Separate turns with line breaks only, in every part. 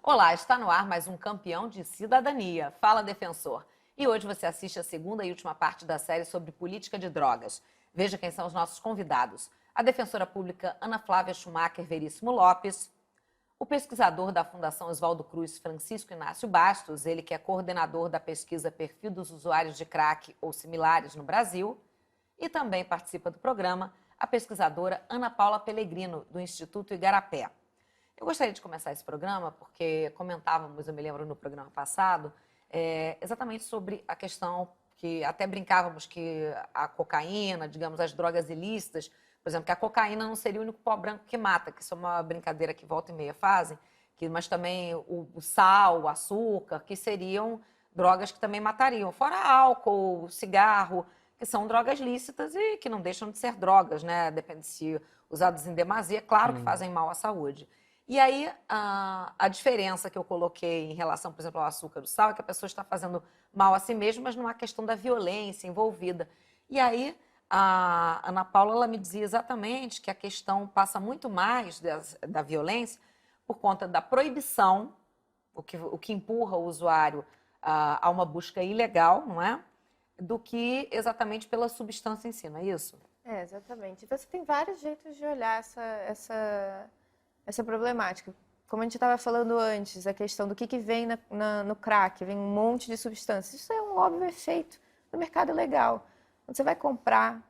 Olá, está no ar mais um Campeão de Cidadania. Fala, defensor. E hoje você assiste a segunda e última parte da série sobre política de drogas. Veja quem são os nossos convidados. A defensora pública Ana Flávia Schumacher Veríssimo Lopes, o pesquisador da Fundação Oswaldo Cruz, Francisco Inácio Bastos, ele que é coordenador da pesquisa Perfil dos Usuários de Crack ou Similares no Brasil, e também participa do programa a pesquisadora Ana Paula Pellegrino, do Instituto Igarapé. Eu gostaria de começar esse programa porque comentávamos, eu me lembro no programa passado, exatamente sobre a questão que até brincávamos que a cocaína, digamos, as drogas ilícitas, por exemplo, que a cocaína não seria o único pó branco que mata, que isso é uma brincadeira que volta e meia fazem, mas também o sal, o açúcar, que seriam drogas que também matariam, fora álcool, cigarro, que são drogas lícitas e que não deixam de ser drogas, né? Depende se usadas em demasia, claro que fazem mal à saúde. E aí, a diferença que eu coloquei em relação, por exemplo, ao açúcar e ao sal é que a pessoa está fazendo mal a si mesma, mas não há questão da violência envolvida. E aí, a Ana Paula ela me dizia exatamente que a questão passa muito mais da violência por conta da proibição, o que empurra o usuário a uma busca ilegal, não é? Do que exatamente pela substância em si, não é isso?
É, exatamente. Você tem vários jeitos de olhar essa problemática. Como a gente estava falando antes, a questão do que vem no crack, vem um monte de substâncias. Isso é um óbvio efeito do mercado ilegal. Quando você vai comprar...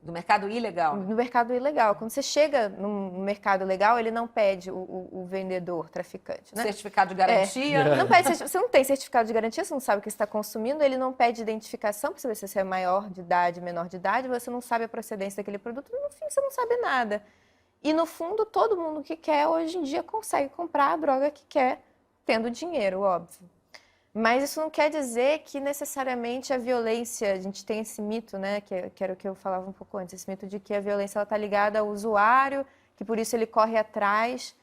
Do mercado ilegal?
No mercado ilegal. Quando você chega no mercado legal, ele não pede o vendedor, traficante, né?
Certificado de garantia?
Não pede, você não tem certificado de garantia, você não sabe o que você está consumindo, ele não pede identificação para saber se você é maior de idade, menor de idade, você não sabe a procedência daquele produto, no fim você não sabe nada. E, no fundo, todo mundo que quer, hoje em dia, consegue comprar a droga que quer, tendo dinheiro, óbvio. Mas isso não quer dizer que, necessariamente, a violência... A gente tem esse mito, né, que era o que eu falava um pouco antes, esse mito de que a violência está ligada ao usuário, que, por isso, ele corre atrás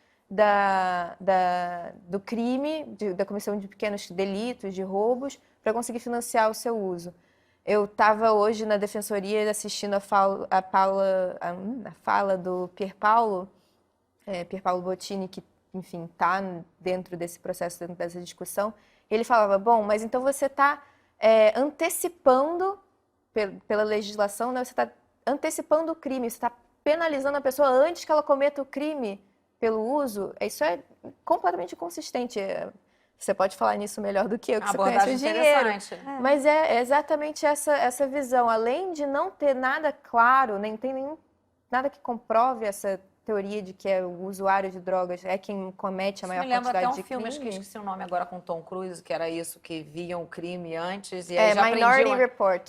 do crime, da comissão de pequenos delitos, de roubos, para conseguir financiar o seu uso. Eu estava hoje na defensoria assistindo a fala do Pier Paolo Bottini, que, enfim, está dentro desse processo, dentro dessa discussão. Ele falava, bom, mas então você está antecipando, pela legislação, né, você está antecipando o crime, você está penalizando a pessoa antes que ela cometa o crime pelo uso. Isso é completamente inconsistente. Você pode falar nisso melhor do que eu, que você conhece o dinheiro. Mas é exatamente essa visão. Além de não ter nada claro, nem tem nada que comprove essa teoria de que o usuário de drogas é quem comete a maior quantidade de crime.
Me lembra até um filme, acho que esqueci o nome agora, com Tom Cruise, que era isso, que viam o crime antes e aí já
Minority Report.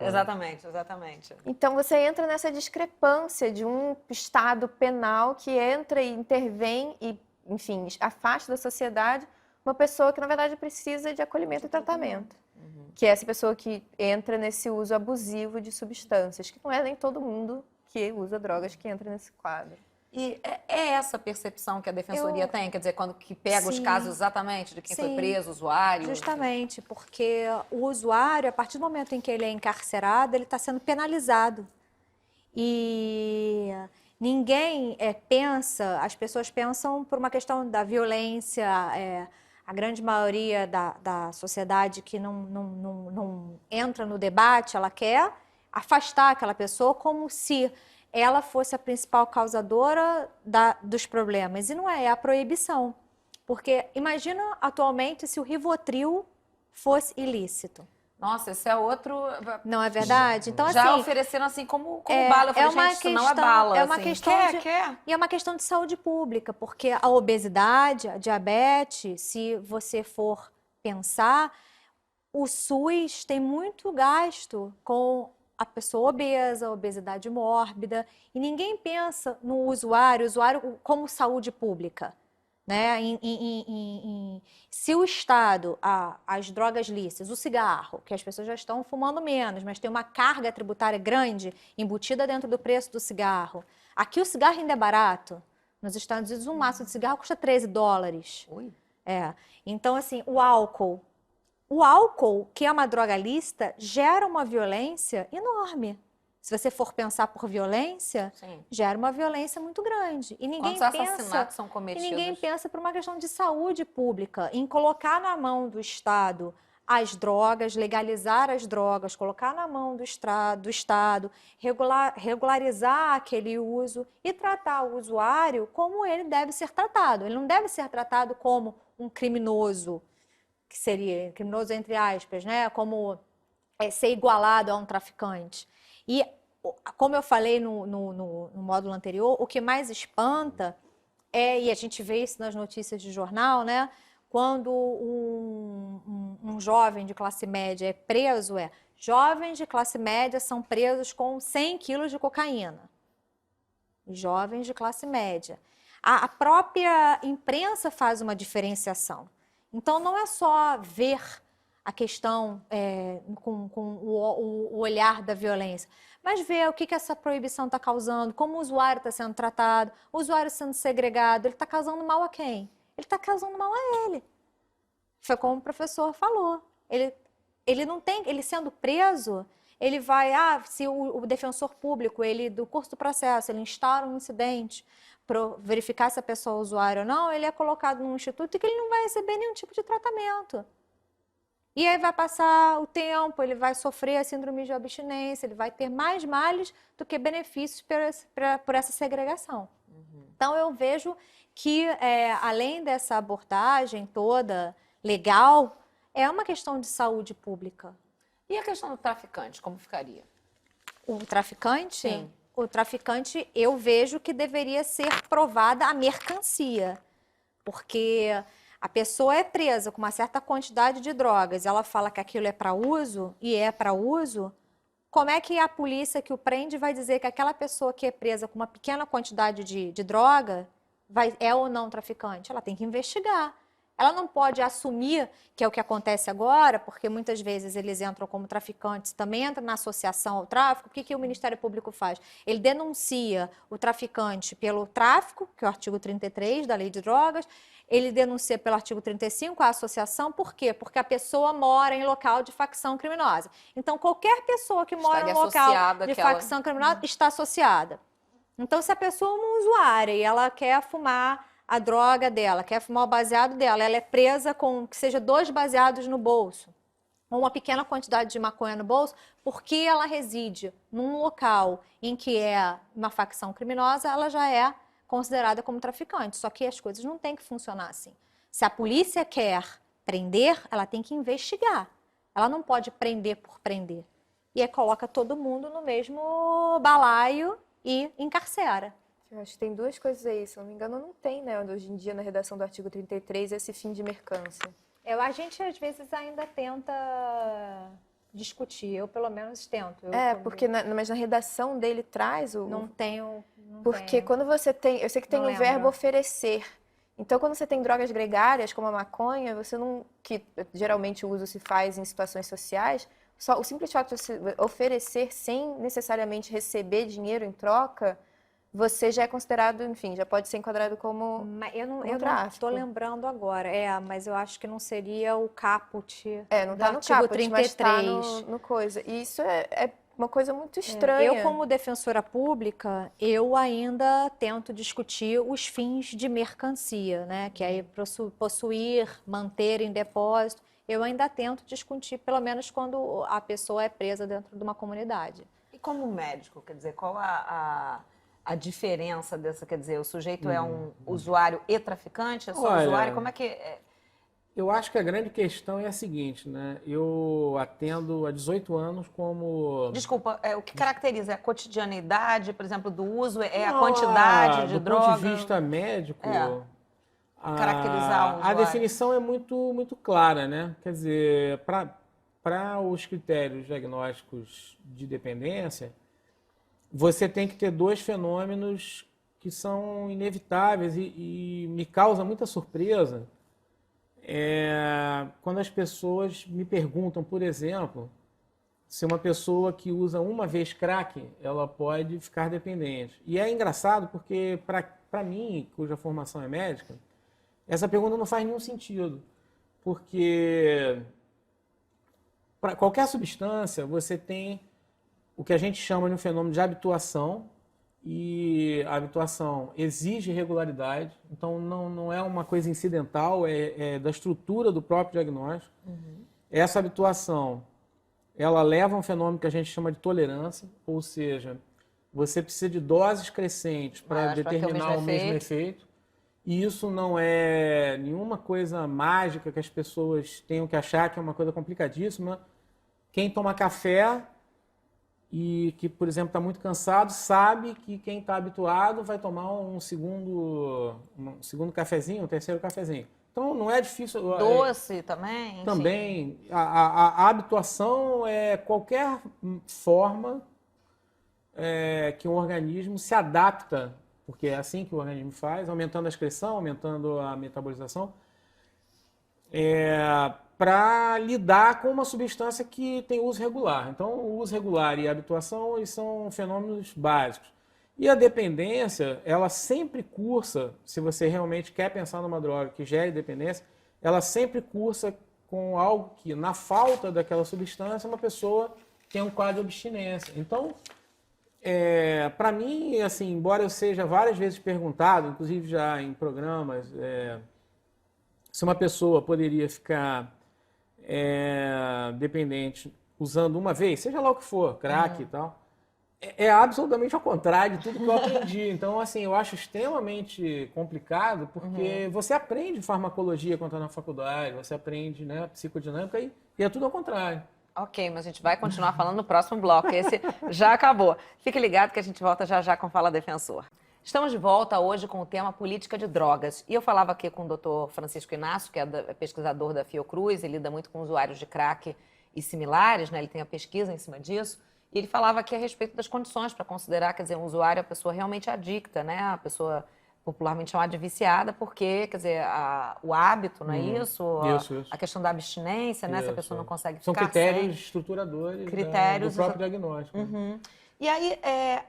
Exatamente, exatamente.
Então você entra nessa discrepância de um estado penal que entra e intervém e, enfim, afasta da sociedade uma pessoa que, na verdade, precisa de acolhimento e tratamento. Que é essa pessoa que entra nesse uso abusivo de substâncias, que não é nem todo mundo que usa drogas que entra nesse quadro.
E é essa percepção que a defensoria tem? Quer dizer, quando que pega os casos exatamente de quem foi preso, usuário?
Justamente, porque o usuário, a partir do momento em que ele é encarcerado, ele está sendo penalizado. E ninguém pensa, as pessoas pensam por uma questão da violência, a grande maioria da sociedade que não entra no debate, ela quer afastar aquela pessoa como se ela fosse a principal causadora dos problemas. E não é a proibição. Porque imagina atualmente se o Rivotril fosse ilícito.
Nossa, esse é outro...
Não é verdade? Então,
já
assim,
ofereceram assim como bala. Eu falei, gente, isso não é bala.
É uma
assim.
questão E é uma questão de saúde pública, porque a obesidade, a diabetes, se você for pensar, o SUS tem muito gasto com a pessoa obesa, a obesidade mórbida, e ninguém pensa no usuário como saúde pública. Né? Se o Estado, as drogas lícitas, o cigarro, que as pessoas já estão fumando menos, mas tem uma carga tributária grande embutida dentro do preço do cigarro. Aqui o cigarro ainda é barato. Nos Estados Unidos, um maço de cigarro custa $13.
Ui.
Então, assim, o álcool, que é uma droga lícita, gera uma violência enorme. se você for pensar por violência,
Sim.
gera uma violência muito grande. E ninguém
Quantos
pensa,
assassinatos são
e
cometidos?
ninguém pensa por uma questão de saúde pública, em colocar na mão do Estado as drogas, legalizar as drogas, colocar na mão do Estado, regularizar aquele uso e tratar o usuário como ele deve ser tratado. Ele não deve ser tratado como um criminoso, que seria criminoso entre aspas, né? Como ser igualado a um traficante. E, como eu falei no módulo anterior, o que mais espanta e a gente vê isso nas notícias de jornal, né? Quando um jovem de classe média é preso, jovens de classe média são presos com 100 quilos de cocaína. Jovens de classe média. A própria imprensa faz uma diferenciação. Então, não é só ver a questão com o olhar da violência, mas ver o que essa proibição está causando, como o usuário está sendo tratado, o usuário sendo segregado, ele está causando mal a quem? Ele está causando mal a ele. Foi como o professor falou. Ele não tem, ele sendo preso, ele vai, se o defensor público, ele do curso do processo, ele instaura um incidente para verificar se a pessoa é usuária ou não, ele é colocado num instituto que ele não vai receber nenhum tipo de tratamento. E aí vai passar o tempo, ele vai sofrer a síndrome de abstinência, ele vai ter mais males do que benefícios por essa segregação. Então, eu vejo que, além dessa abordagem toda legal, é uma questão de saúde pública.
E a questão do traficante, como ficaria?
O traficante?
Sim.
O traficante, eu vejo que deveria ser provada a mercancia, porque a pessoa é presa com uma certa quantidade de drogas, ela fala que aquilo é para uso, e é para uso, como é que a polícia que o prende vai dizer que aquela pessoa que é presa com uma pequena quantidade de droga é ou não traficante? Ela tem que investigar. Ela não pode assumir, que é o que acontece agora, porque muitas vezes eles entram como traficantes, também entram na associação ao tráfico. O que o Ministério Público faz? Ele denuncia o traficante pelo tráfico, que é o artigo 33 da Lei de Drogas, ele denuncia pelo artigo 35 a associação, por quê? Porque a pessoa mora em local de facção criminosa. Então, qualquer pessoa que mora em local de facção criminosa está associada. Então, se a pessoa é uma usuária e ela quer fumar a droga dela, quer fumar o baseado dela, ela é presa com que seja 2 baseados no bolso, ou uma pequena quantidade de maconha no bolso, porque ela reside num local em que é uma facção criminosa, ela já é considerada como traficante. Só que as coisas não têm que funcionar assim. Se a polícia quer prender, ela tem que investigar. Ela não pode prender por prender. E aí coloca todo mundo no mesmo balaio e encarcera.
Eu acho que tem 2 coisas aí, se não me engano, não tem, né, hoje em dia na redação do artigo 33 esse fim de mercância.
A gente às vezes ainda tenta discutir, eu pelo menos tento.
Porque mas na redação dele traz o...
Não tenho...
Porque quando você tem... Eu sei que tem o verbo oferecer. Então, quando você tem drogas gregárias, como a maconha, você não... Que geralmente o uso se faz em situações sociais, só o simples fato de você oferecer sem necessariamente receber dinheiro em troca, você já é considerado, enfim, já pode ser enquadrado como
eu não
tráfico.
estou lembrando agora, mas eu acho que não seria o caput
não
do
tá no
artigo
caput,
33.
mas tá no coisa. E isso é uma coisa muito estranha.
Eu, como defensora pública, eu ainda tento discutir os fins de mercancia, né? Que é possuir, manter em depósito. Eu ainda tento discutir, pelo menos quando a pessoa é presa dentro de uma comunidade.
E como médico, quer dizer, qual a diferença dessa, quer dizer, o sujeito é um usuário e traficante? É só usuário? Como é que...
Eu acho que a grande questão é a seguinte, né? Eu atendo há 18 anos como...
Desculpa, o que caracteriza a cotidianeidade, por exemplo, do uso, a quantidade de droga?
Do ponto de vista médico,
caracterizar o
a definição é muito clara, né? Quer dizer, para os critérios diagnósticos de dependência, você tem que ter 2 fenômenos que são inevitáveis e me causa muita surpresa quando as pessoas me perguntam, por exemplo, se uma pessoa que usa uma vez crack, ela pode ficar dependente. E é engraçado porque, para mim, cuja formação é médica, essa pergunta não faz nenhum sentido. Porque para qualquer substância, você tem o que a gente chama de um fenômeno de habituação, e a habituação exige regularidade, então não é uma coisa incidental, é da estrutura do próprio diagnóstico. Essa habituação, ela leva a um fenômeno que a gente chama de tolerância, ou seja, você precisa de doses crescentes para determinar o mesmo efeito. E isso não é nenhuma coisa mágica que as pessoas tenham que achar que é uma coisa complicadíssima. Quem toma café e que, por exemplo, está muito cansado, sabe que quem está habituado vai tomar um segundo cafezinho, um terceiro cafezinho. Então, não é difícil...
Doce também? Enfim.
Também. A habituação é qualquer forma que um organismo se adapta, porque é assim que o organismo faz, aumentando a excreção, aumentando a metabolização, para lidar com uma substância que tem uso regular. Então, o uso regular e a habituação eles são fenômenos básicos. E a dependência, ela sempre cursa, se você realmente quer pensar numa droga que gere dependência, ela sempre cursa com algo que, na falta daquela substância, uma pessoa tem um quadro de abstinência. Então, para mim, assim, embora eu seja várias vezes perguntado, inclusive já em programas, se uma pessoa poderia ficar dependente usando uma vez, seja lá o que for, crack e tal, é absolutamente ao contrário de tudo que eu aprendi. Então, assim, eu acho extremamente complicado, porque você aprende farmacologia quando está na faculdade, você aprende, né, psicodinâmica e é tudo ao contrário.
Ok, mas a gente vai continuar falando no próximo bloco. Esse já acabou. Fique ligado que a gente volta já já com Fala Defensor. Estamos de volta hoje com o tema política de drogas. E eu falava aqui com o Dr. Francisco Inácio, que é pesquisador da Fiocruz, ele lida muito com usuários de crack e similares, né? Ele tem a pesquisa em cima disso. E ele falava aqui a respeito das condições para considerar, quer dizer, um usuário a pessoa realmente adicta, né? A pessoa popularmente chamada de viciada, porque, quer dizer, o hábito, não é isso?
Isso.
A questão da abstinência, né? Se a pessoa não consegue
São
ficar
critérios estruturadores do próprio diagnóstico.
E aí,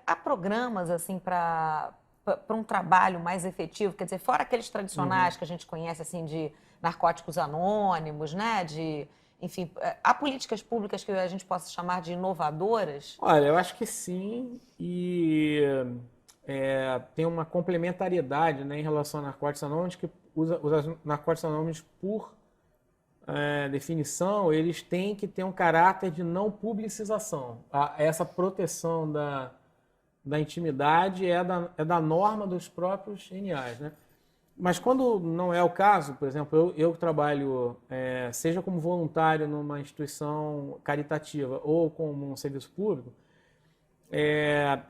há programas, assim, para um trabalho mais efetivo, quer dizer, fora aqueles tradicionais que a gente conhece, assim, de narcóticos anônimos, né? Enfim, há políticas públicas que a gente possa chamar de inovadoras?
Olha, eu acho que sim, e tem uma complementariedade, né, em relação a narcóticos anônimos, que os narcóticos anônimos, por definição, eles têm que ter um caráter de não publicização. Essa proteção da intimidade é da norma dos próprios NAs, né? Mas quando não é o caso, por exemplo, eu trabalho, seja como voluntário numa instituição caritativa ou como um serviço público,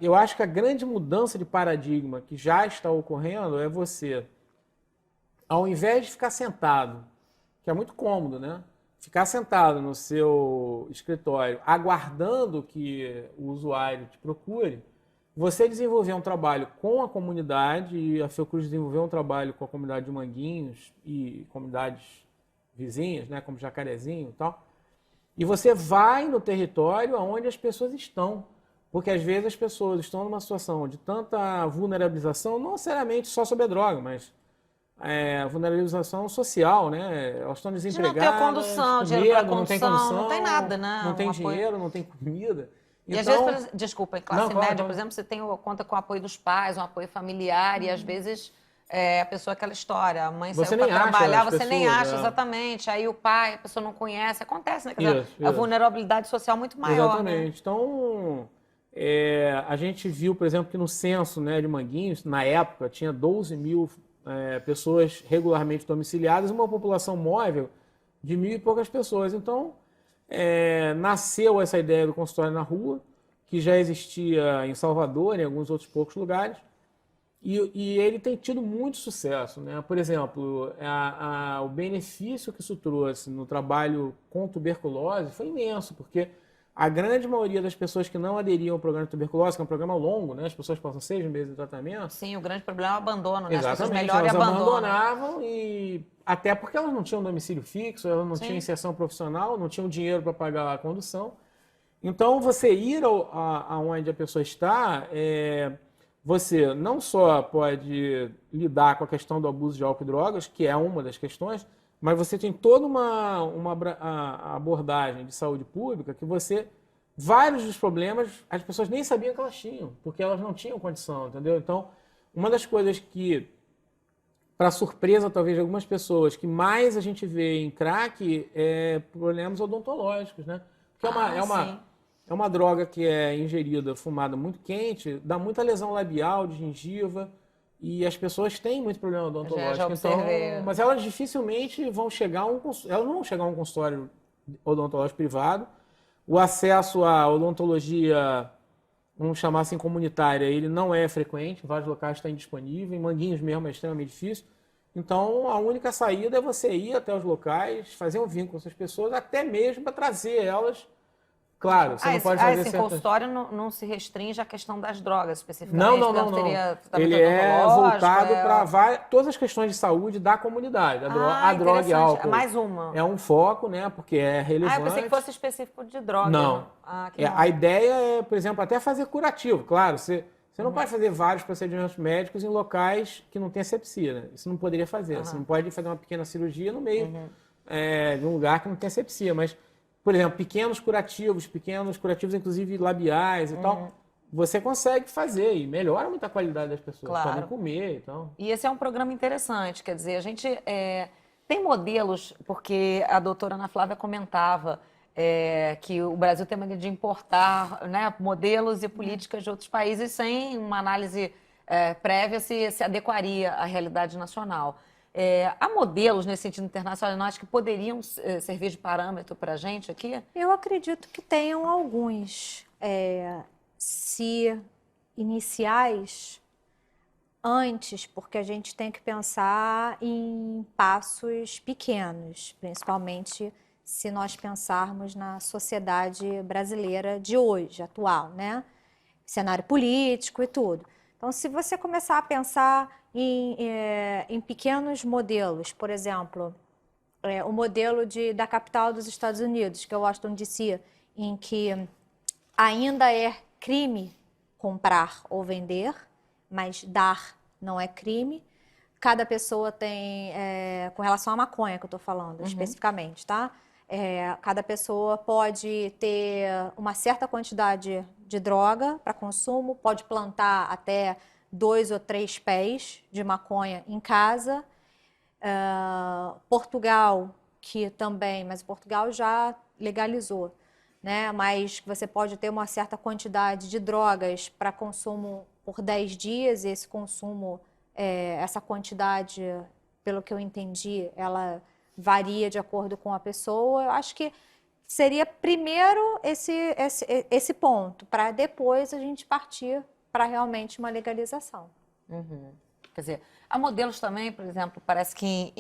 eu acho que a grande mudança de paradigma que já está ocorrendo é você, ao invés de ficar sentado, que é muito cômodo, né? Ficar sentado no seu escritório aguardando que o usuário te procure, você desenvolver um trabalho com a comunidade, e a Fiocruz desenvolveu um trabalho com a comunidade de Manguinhos e comunidades vizinhas, né, como Jacarezinho e tal, e você vai no território onde as pessoas estão, porque às vezes as pessoas estão numa situação de tanta vulnerabilização, não necessariamente só sobre a droga, mas vulnerabilização social, né? Elas estão desempregadas,
de não ter condução, dinheiro para condução, não tem nada, né?
Não tem dinheiro, não tem comida.
E às vezes, desculpa, em classe média, por exemplo, você conta com o apoio dos pais, um apoio familiar, e às vezes a pessoa aquela história, a mãe saiu para trabalhar, você nem acha exatamente, aí o pai, a pessoa não conhece, acontece, né? Quer dizer, a vulnerabilidade social muito maior.
Exatamente.
Né?
Então, a gente viu, por exemplo, que no censo, né, de Manguinhos, na época, tinha 12 mil pessoas regularmente domiciliadas, uma população móvel de 1.000 e poucas pessoas. Então, nasceu essa ideia do consultório na rua, que já existia em Salvador, em alguns outros poucos lugares, e ele tem tido muito sucesso, né? Por exemplo, o benefício que isso trouxe no trabalho com tuberculose foi imenso, porque a grande maioria das pessoas que não aderiam ao programa de tuberculose, que é um programa longo, né? As pessoas passam 6 meses de tratamento.
Sim, o grande problema é o abandono, né?
Exatamente,
As pessoas
elas
abandonam.
abandonavam, e até porque elas não tinham domicílio fixo, elas não tinham inserção profissional, não tinham dinheiro para pagar a condução. Então, você ir aonde a pessoa está, você não só pode lidar com a questão do abuso de álcool e drogas, que é uma das questões, mas você tem toda uma abordagem de saúde pública que você vários dos problemas as pessoas nem sabiam que elas tinham, porque elas não tinham condição, entendeu? Então, uma das coisas que, para surpresa talvez de algumas pessoas, que mais a gente vê em crack é problemas odontológicos, né? Porque
Sim.
é uma droga que é ingerida, fumada muito quente, dá muita lesão labial, de gengiva, e as pessoas têm muito problema odontológico.
Já observei.
Mas elas dificilmente vão chegar elas não vão chegar a um consultório odontológico privado. O acesso à odontologia, vamos chamar assim, comunitária, ele não é frequente, em vários locais está indisponível, em Manguinhos mesmo é extremamente difícil. Então, a única saída é você ir até os locais, fazer um vínculo com essas pessoas, até mesmo para trazer elas. Claro, você não pode fazer
esse
certas...
consultório não se restringe à questão das drogas, especificamente?
Não.
Teria
Ele é voltado para todas as questões de saúde da comunidade. A droga e álcool.
É mais uma.
É um foco, né? Porque é relevante.
Eu pensei que fosse específico de droga.
Não. A ideia é, por exemplo, até fazer curativo. Claro, você não pode fazer vários procedimentos médicos em locais que não tem asepsia, né? Isso não poderia fazer. Você não pode fazer uma pequena cirurgia no meio de um lugar que não tem asepsia, mas... Por exemplo, pequenos curativos inclusive labiais e tal, você consegue fazer e melhora muito a qualidade das pessoas.
Claro.
Podem comer e tal.
E esse é um programa interessante, quer dizer, a gente tem modelos, porque a doutora Ana Flávia comentava que o Brasil tem mania de importar, né, modelos e políticas de outros países sem uma análise prévia se adequaria à realidade nacional. Há modelos nesse sentido internacional que poderiam servir de parâmetro para a gente aqui?
Eu acredito que tenham alguns. Se iniciais, antes, porque a gente tem que pensar em passos pequenos, principalmente se nós pensarmos na sociedade brasileira de hoje, atual, né? Cenário político e tudo. Então, se você começar a pensar em pequenos modelos, por exemplo, o modelo da capital dos Estados Unidos, que é Washington, D.C., em que ainda é crime comprar ou vender, mas dar não é crime. Cada pessoa tem, com relação à maconha que eu estou falando especificamente, tá? Cada pessoa pode ter uma certa quantidade de droga para consumo, pode plantar até 2 ou 3 pés de maconha em casa. Portugal, que também, mas Portugal já legalizou, né? Mas você pode ter uma certa quantidade de drogas para consumo por 10 dias, e esse consumo, essa quantidade, pelo que eu entendi, ela varia de acordo com a pessoa. Eu acho que seria primeiro esse ponto, para depois a gente partir para realmente uma legalização.
Quer dizer, há modelos também, por exemplo, parece que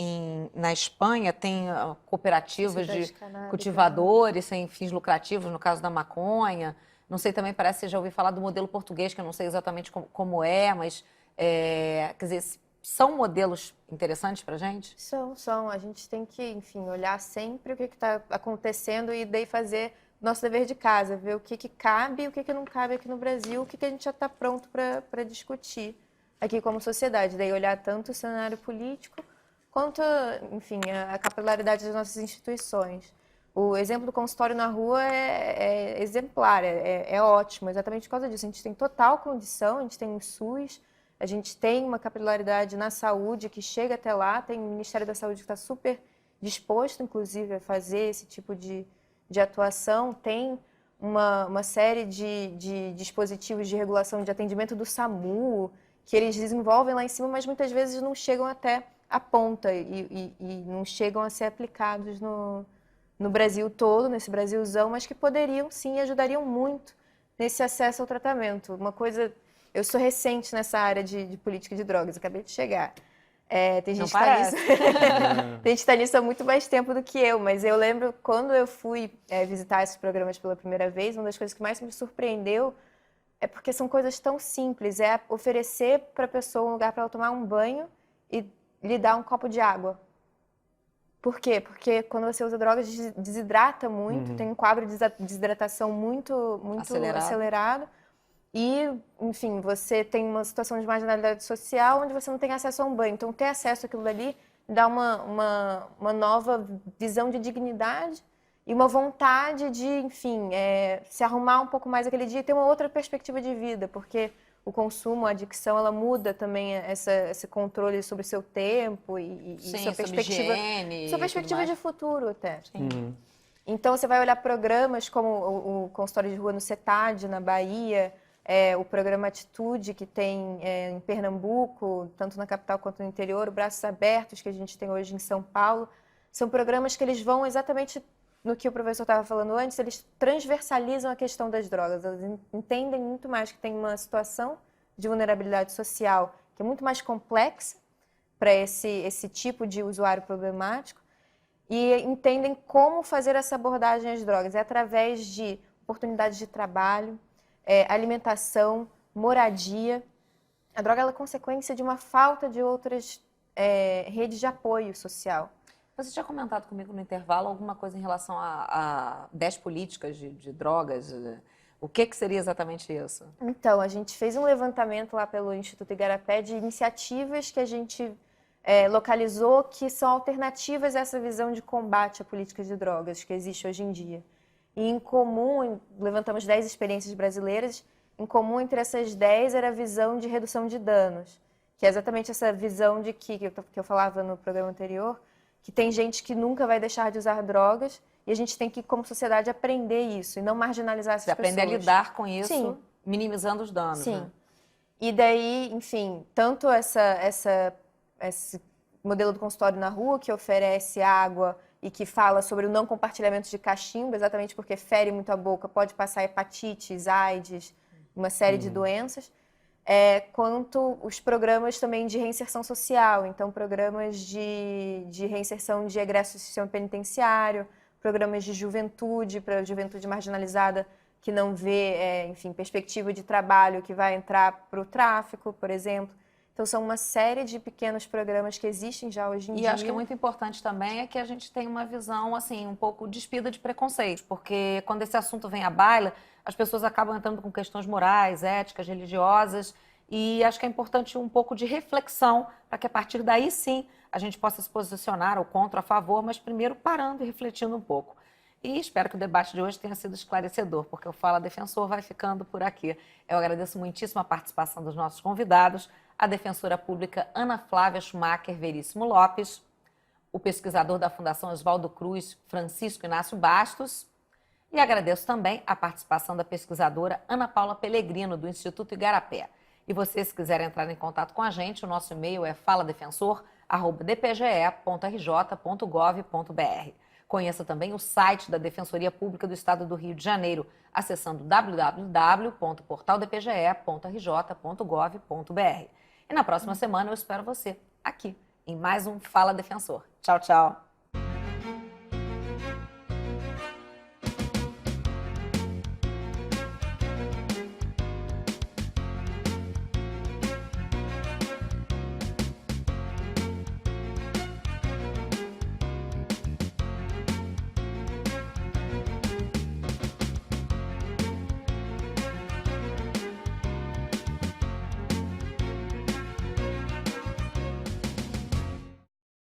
na Espanha tem cooperativas de cultivadores sem fins lucrativos, no caso da maconha. Não sei também, parece que você já ouviu falar do modelo português, que eu não sei exatamente como é, mas, quer dizer, são modelos interessantes para a gente?
São. A gente tem que, enfim, olhar sempre o que está acontecendo e daí fazer nosso dever de casa, ver o que cabe e o que não cabe aqui no Brasil, o que a gente já está pronto para discutir aqui como sociedade. Daí olhar tanto o cenário político quanto, enfim, a capilaridade das nossas instituições. O exemplo do consultório na rua é exemplar, é ótimo, exatamente por causa disso. A gente tem total condição, a gente tem um SUS, a gente tem uma capilaridade na saúde que chega até lá, tem o Ministério da Saúde que está super disposto, inclusive, a fazer esse tipo de atuação, tem uma série de dispositivos de regulação de atendimento do SAMU, que eles desenvolvem lá em cima, mas muitas vezes não chegam até a ponta e não chegam a ser aplicados no Brasil todo, nesse Brasilzão, mas que poderiam sim e ajudariam muito nesse acesso ao tratamento. Uma coisa, eu sou recente nessa área de política de drogas, acabei de chegar. Tem gente que está nisso. Tem gente que está nisso há muito mais tempo do que eu, mas eu lembro quando eu fui visitar esses programas pela primeira vez, uma das coisas que mais me surpreendeu é porque são coisas tão simples, é oferecer para a pessoa um lugar para ela tomar um banho e lhe dar um copo de água. Por quê? Porque quando você usa drogas, desidrata muito, tem um quadro de desidratação muito acelerado. E, enfim, você tem uma situação de marginalidade social onde você não tem acesso a um banho. Então, ter acesso àquilo dali dá uma nova visão de dignidade e uma vontade de, enfim, se arrumar um pouco mais aquele dia e ter uma outra perspectiva de vida, porque o consumo, a adicção, ela muda também esse controle sobre o seu tempo e
Sim,
sua
sobre
perspectiva,
higiene e
sua
tudo
perspectiva
mais.
de futuro até.
Uhum.
Então, você vai olhar programas como o Consultório de Rua no CETAD, na Bahia, o programa Atitude, que tem em Pernambuco, tanto na capital quanto no interior, o Braços Abertos, que a gente tem hoje em São Paulo. São programas que eles vão exatamente no que o professor estava falando antes, eles transversalizam a questão das drogas. Eles entendem muito mais que tem uma situação de vulnerabilidade social que é muito mais complexa para esse tipo de usuário problemático, e entendem como fazer essa abordagem às drogas. É através de oportunidades de trabalho, alimentação, moradia. A droga ela é consequência de uma falta de outras redes de apoio social.
Você tinha comentado comigo no intervalo alguma coisa em relação a 10 políticas de drogas. O que seria exatamente isso?
Então, a gente fez um levantamento lá pelo Instituto Igarapé de iniciativas que a gente localizou que são alternativas a essa visão de combate à política de drogas que existe hoje em dia. E em comum, levantamos 10 experiências brasileiras, em comum entre essas 10 era a visão de redução de danos, que é exatamente essa visão de que eu falava no programa anterior, que tem gente que nunca vai deixar de usar drogas e a gente tem que, como sociedade, aprender isso e não marginalizar essas pessoas.
Aprender a lidar com isso,
Sim.
minimizando os danos.
Sim.
Né?
E daí, enfim, tanto esse modelo do consultório na rua, que oferece água e que fala sobre o não compartilhamento de cachimbo, exatamente porque fere muito a boca, pode passar hepatites, AIDS, uma série de doenças, quanto os programas também de reinserção social, então programas de reinserção de egresso do sistema penitenciário, programas de juventude, para a juventude marginalizada que não vê, enfim, perspectiva de trabalho, que vai entrar para o tráfico, por exemplo. Então, são uma série de pequenos programas que existem já hoje em dia.
E acho que é muito importante também é que a gente tenha uma visão, assim, um pouco despida de preconceitos, porque quando esse assunto vem à baila, as pessoas acabam entrando com questões morais, éticas, religiosas, e acho que é importante um pouco de reflexão para que a partir daí, sim, a gente possa se posicionar ou contra, a favor, mas primeiro parando e refletindo um pouco. E espero que o debate de hoje tenha sido esclarecedor, porque o Fala Defensor vai ficando por aqui. Eu agradeço muitíssimo a participação dos nossos convidados, a defensora pública Ana Flávia Schumacher Veríssimo Lopes, o pesquisador da Fundação Oswaldo Cruz, Francisco Inácio Bastos, e agradeço também a participação da pesquisadora Ana Paula Pellegrino, do Instituto Igarapé. E vocês, se quiserem entrar em contato com a gente, o nosso e-mail é faladefensor@dpge.gov.br. Conheça também o site da Defensoria Pública do Estado do Rio de Janeiro, acessando www.portaldpge.rj.gov.br. E na próxima semana eu espero você aqui em mais um Fala Defensor. Tchau, tchau.